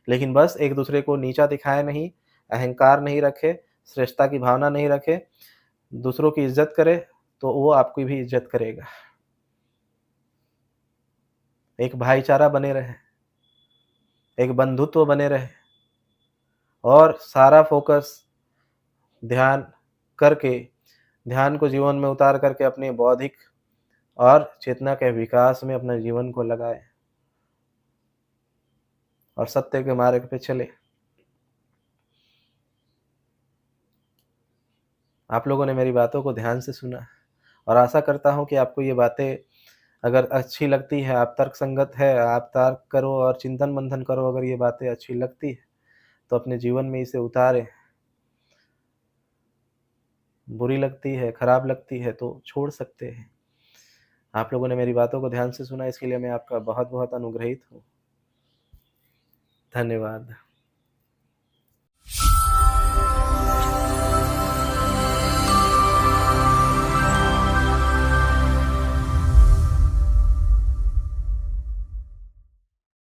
S1: लेकिन बस एक-दूसरे को नीचा दिखाए नहीं, अहंकार नहीं रखे, श्रेष्ठता की भावना नहीं रखे, दूसरों की इज़्ज़त करे, तो वो आपकी भी इज़्ज़त करेगा। एक भाईचारा बने रहे, एक बंधुत्व बने रहे और सारा फ़ोकस ध्यान करके ध्यान को जीवन में उतार करके अपने बौद्धिक और चेतना के विकास में अपने जीवन को लगाएँ और सत्य के मार्ग पे चलें। आप लोगों ने मेरी बातों को ध्यान से सुना और आशा करता हूँ कि आपको ये बातें अगर अच्छी लगती है, आप तर्कसंगत है, आप तर्क करो और चिंतन-मंथन करो, अगर ये बातें अच्छी लगती है, तो अपने जीवन में इसे उतारें। बुरी लगती है, खराब लगती है तो छोड़ सकते हैं। आप लोगों ने मेरी बातों को ध्यान से सुना इसके लिए मैं आपका बहुत-बहुत अनुग्रहित हूँ। धन्यवाद।